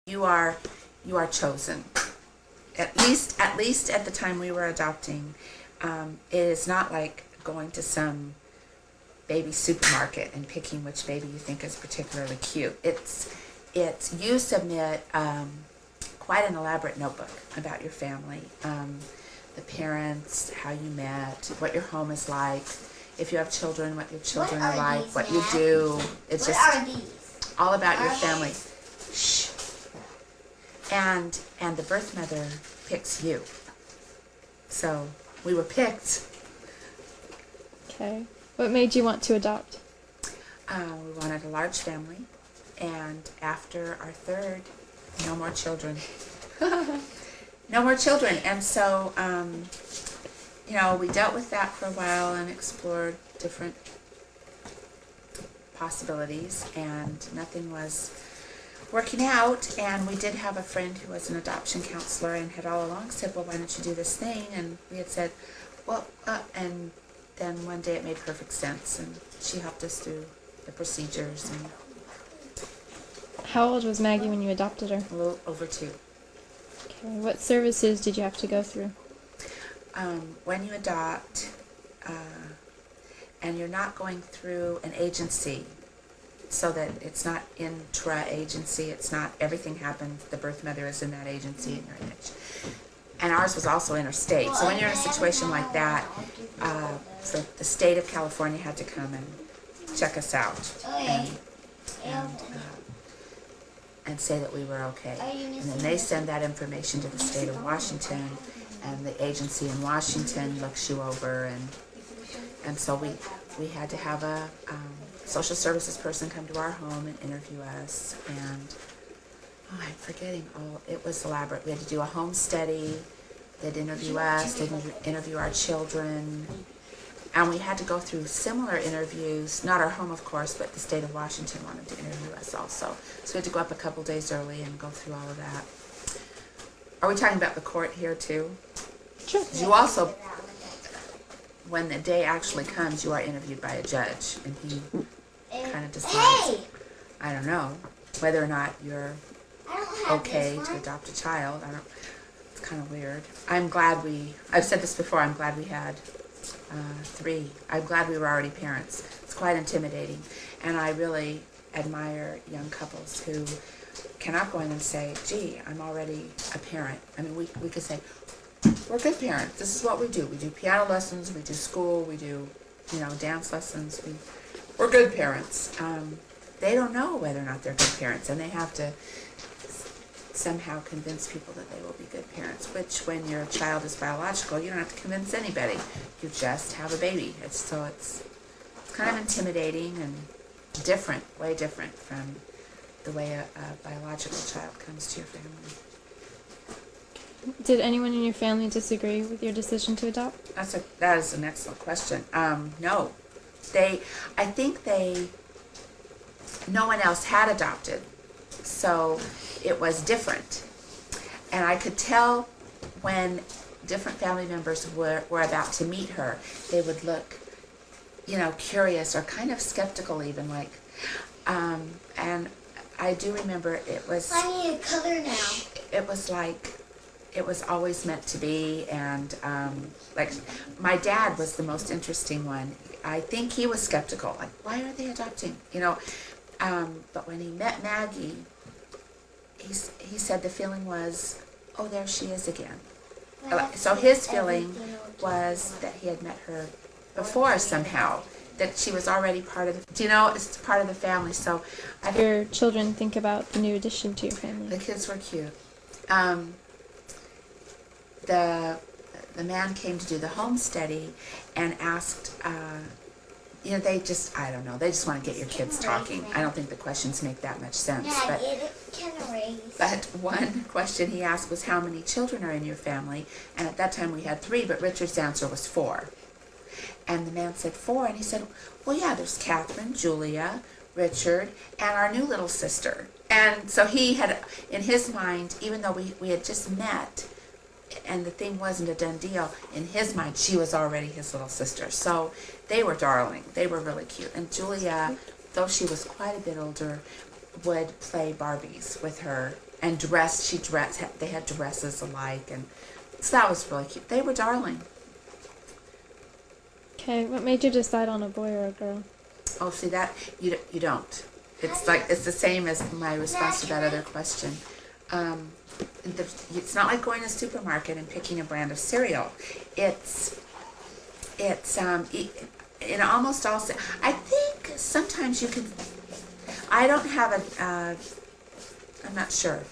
You are chosen. At least at the time we were adopting, it is not like going to some baby supermarket and picking which baby you think is particularly cute. It's you submit quite an elaborate notebook about your family, the parents, how you met, what your home is like, if you have children, what your children are like, what you do. It's just all about your family. Shh. And the birth mother picks you. So we were picked. Okay. What made you want to adopt? We wanted a large family, and after our third, no more children. No more children. And so, we dealt with that for a while and explored different possibilities, and nothing was working out. And we did have a friend who was an adoption counselor and had all along said, well, why don't you do this thing? And we had said, well, and then one day it made perfect sense, and she helped us through the procedures. And how old was Maggie when you adopted her? a little over 2. Okay. What services did you have to go through? When you adopt, and you're not going through an agency, so that it's not intra-agency, it's not everything happens, the birth mother is in that agency and you're in it. And ours was also interstate. So when you're in a situation like that, so the state of California had to come and check us out and say that we were okay. And then they send that information to the state of Washington, and the agency in Washington looks you over, and so we had to have a social services person come to our home and interview us, and I'm forgetting. It was elaborate. We had to do a home study. They'd interview us. They'd interview our children. And we had to go through similar interviews, not our home, of course, but the state of Washington wanted to interview us also. So we had to go up a couple days early and go through all of that. Are we talking about the court here, too? Sure. You also, when the day actually comes, you are interviewed by a judge, and he kind of decides, I don't know, whether or not you're okay to adopt a child. It's kind of weird. I've said this before, I'm glad we had 3. I'm glad we were already parents. It's quite intimidating, and I really admire young couples who cannot go in and say, gee, I'm already a parent. I mean, we could say, we're good parents. This is what we do. We do piano lessons, we do school, we do, dance lessons. We're good parents. They don't know whether or not they're good parents, and they have to somehow convince people that they will be good parents, which when your child is biological, you don't have to convince anybody. You just have a baby. It's kind of intimidating and different, way different from the way a biological child comes to your family. Did anyone in your family disagree with your decision to adopt? That is an excellent question. No. No one else had adopted, so it was different. And I could tell when different family members were about to meet her, they would look, curious or kind of skeptical even, like, and I do remember it was... I need a color now. It was like... It was always meant to be, and like my dad was the most interesting one. I think he was skeptical, like, why are they adopting? But when he met Maggie, he said the feeling was, oh, there she is again. So his feeling was that he had met her before somehow, that she was already part of it's part of the family. So your children think about the new addition to your family? The kids were cute. The man came to do the home study and asked, they just want to get your kids talking. I don't think the questions make that much sense. But one question he asked was, how many children are in your family? And at that time we had 3, but Richard's answer was 4. And the man said 4, and he said, well, yeah, there's Catherine, Julia, Richard, and our new little sister. And so he had, in his mind, even though we had just met, and the thing wasn't a done deal, in his mind, she was already his little sister. So they were darling. They were really cute. And Julia, though she was quite a bit older, would play Barbies with her and they had dresses alike, and so that was really cute. They were darling. Okay, what made you decide on a boy or a girl? Oh, see that you don't. It's the same as my response to that other question. It's not like going to a supermarket and picking a brand of cereal. It's in almost all. I think sometimes you can. I don't have I'm not sure,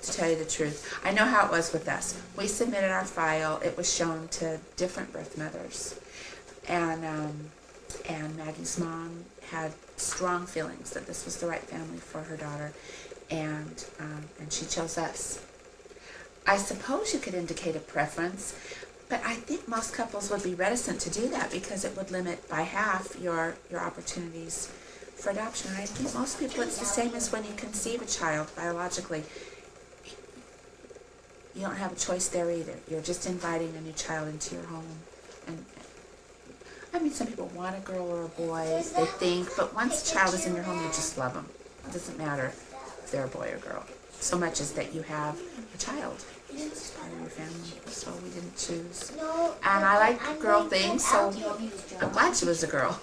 to tell you the truth. I know how it was with us. We submitted our file. It was shown to different birth mothers, and Maggie's mom had strong feelings that this was the right family for her daughter, and she chose us. I suppose you could indicate a preference, but I think most couples would be reticent to do that because it would limit by half your opportunities for adoption. And I think most people, it's the same as when you conceive a child biologically. You don't have a choice there either. You're just inviting a new child into your home. And I mean, some people want a girl or a boy, they think, but once a child is in your home, you just love them. It doesn't matter if they're a boy or girl, so much as that you have a child. It's part of your family, so we didn't choose. And I like girl things, so I'm glad she was a girl.